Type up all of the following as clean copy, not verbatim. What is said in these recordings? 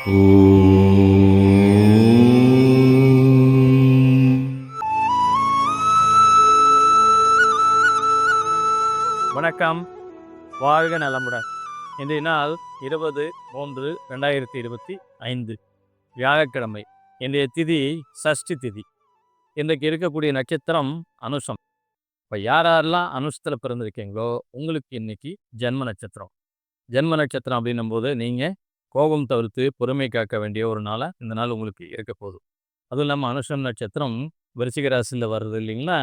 வணக்கம். வாழ்க நலமுடன். இன்றைய நாள் 20/3/2025 வியாழக்கிழமை. இன்றைய திதி சஷ்டி திதி. இன்றைக்கு இருக்கக்கூடிய நட்சத்திரம் அனுஷம். இப்போ யாரெல்லாம் அனுஷத்தில் பிறந்திருக்கீங்களோ உங்களுக்கு இன்னைக்கு ஜென்ம நட்சத்திரம். ஜென்ம நட்சத்திரம் அப்படின்னும் போது நீங்கள் கோபம் தவிர்த்து பொறுமை காக்க வேண்டிய ஒரு நாளாக இந்த நாள் உங்களுக்கு இருக்க போகுது. அதுவும் இல்லாமல் அனுஷம் நட்சத்திரம் விருச்சிக ராசியில் வருது இல்லைங்களா?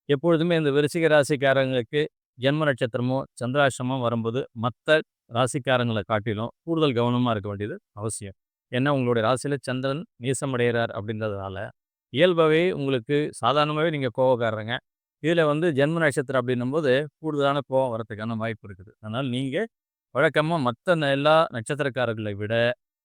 எப்பொழுதுமே இந்த விருச்சிக ராசிக்காரங்களுக்கு ஜென்ம நட்சத்திரமோ சந்திராஷ்டமோ வரும்போது மற்ற ராசிக்காரங்களை காட்டிலும் கூடுதல் கவனமாக இருக்க வேண்டியது அவசியம். ஏன்னா உங்களுடைய ராசியில் சந்திரன் நீசமடைகிறார் அப்படின்றதுனால இயல்பாகவே உங்களுக்கு சாதாரணமாகவே நீங்கள் கோவக்காரங்க. இதில் ஜென்ம நட்சத்திரம் அப்படின்னும் போது கூடுதலான கோவம் வரத்துக்கான வாய்ப்பு இருக்குது. அதனால் நீங்கள் வழக்கமாக மற்ற எல்லா நட்சத்திரக்காரர்களை விட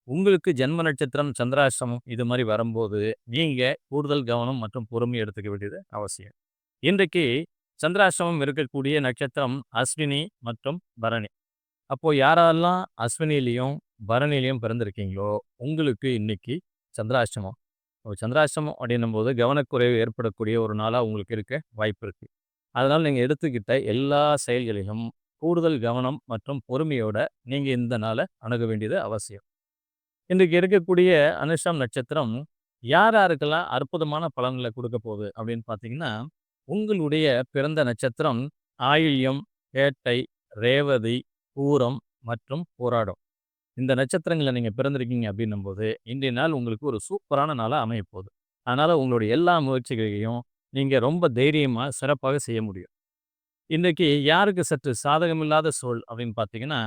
உங்களுக்கு ஜென்ம நட்சத்திரம் சந்திராஷ்டமம் இது மாதிரி வரும்போது நீங்கள் கூடுதல் கவனம் மற்றும் பொறுமை எடுத்துக்க வேண்டியது அவசியம். இன்றைக்கு சந்திராஷ்டமம் இருக்கக்கூடிய நட்சத்திரம் அஸ்வினி மற்றும் பரணி. அப்போது யாரெல்லாம் அஸ்வினிலையும் பரணிலையும் பிறந்திருக்கீங்களோ உங்களுக்கு இன்னைக்கு சந்திராஷ்டமம். சந்திராஷ்டமம் அப்படின்னும் போது கவனக்குறைவு ஏற்படக்கூடிய ஒரு நாளாக உங்களுக்கு இருக்க வாய்ப்பு இருக்குது. அதனால் நீங்கள் எடுத்துக்கிட்ட எல்லா செயல்களிலும் கூடுதல் கவனம் மற்றும் பொறுமையோட நீங்கள் இந்த நாளை அணுக வேண்டியது அவசியம். இன்றைக்கு இருக்கக்கூடிய அனுஷம் நட்சத்திரம் யார் யாருக்கெல்லாம் அற்புதமான பலன்களை கொடுக்க போகுது அப்படின்னு பார்த்தீங்கன்னா, உங்களுடைய பிறந்த நட்சத்திரம் ஆயில்யம், கேட்டை, ரேவதி, பூரம் மற்றும் போராடம். இந்த நட்சத்திரங்களை நீங்கள் பிறந்திருக்கீங்க அப்படின்னும் போது இன்றைய நாள் உங்களுக்கு ஒரு சூப்பரான நாளாக அமையப்போகுது. அதனால் உங்களுடைய எல்லா முயற்சிகளையும் நீங்கள் ரொம்ப தைரியமாக சிறப்பாக செய்ய முடியும். இன்றைக்கு யாருக்கு சற்று சாதகமில்லாத சூழ் அப்படின்னு பார்த்தீங்கன்னா,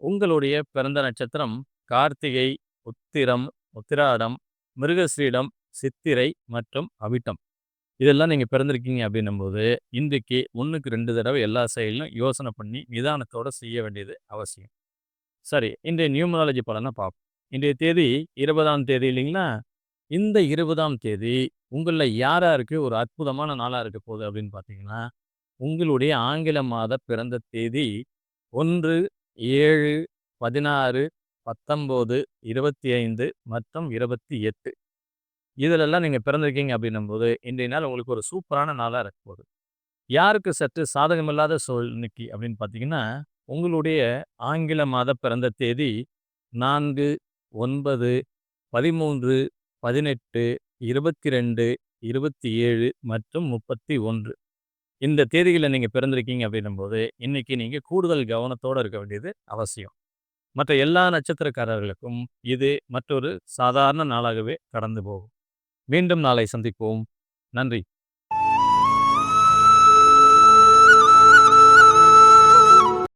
உங்களுடைய பிறந்த நட்சத்திரம் கார்த்திகை, உத்திரம், உத்திராடம், மிருகஸ்ரீடம், சித்திரை மற்றும் அவிட்டம். இதெல்லாம் நீங்கள் பிறந்திருக்கீங்க அப்படின்னும்போது இன்றைக்கு 1க்கு 2 தடவை எல்லா செயலும் யோசனை பண்ணி நிதானத்தோடு செய்ய வேண்டியது அவசியம். சரி, இன்றைய நியூமராலஜி பலனை பார்ப்போம். இன்றைய தேதி 20ஆம் தேதி இல்லைங்களா? இந்த 20ஆம் தேதி உங்களில் யாருக்கு ஒரு அற்புதமான நாளாக இருக்க போகுது அப்படின்னு பார்த்தீங்கன்னா, உங்களுடைய ஆங்கில மாத பிறந்த தேதி 1, 7, 16, 19, 25 மற்றும் 28. இதிலெல்லாம் நீங்கள் பிறந்திருக்கீங்க அப்படின்னும்போது இன்றைய நாள் உங்களுக்கு ஒரு சூப்பரான நாளாக இருக்க போகுது. யாருக்கு சற்று சாதகமில்லாத சூழ் இன்னைக்கு அப்படின்னு பார்த்தீங்கன்னா, உங்களுடைய ஆங்கில மாத பிறந்த தேதி 4, 9, 13, 18, 22, 27 மற்றும் 31. இந்த தேதிகளில் நீங்கள் பிறந்திருக்கீங்க அப்படின்னும்போது இன்னைக்கு நீங்கள் கூடுதல் கவனத்தோடு இருக்க வேண்டியது அவசியம். மற்ற எல்லா நட்சத்திரக்காரர்களுக்கும் இது மற்றொரு சாதாரண நாளாகவே கடந்து போகும். மீண்டும் நாளை சந்திப்போம். நன்றி.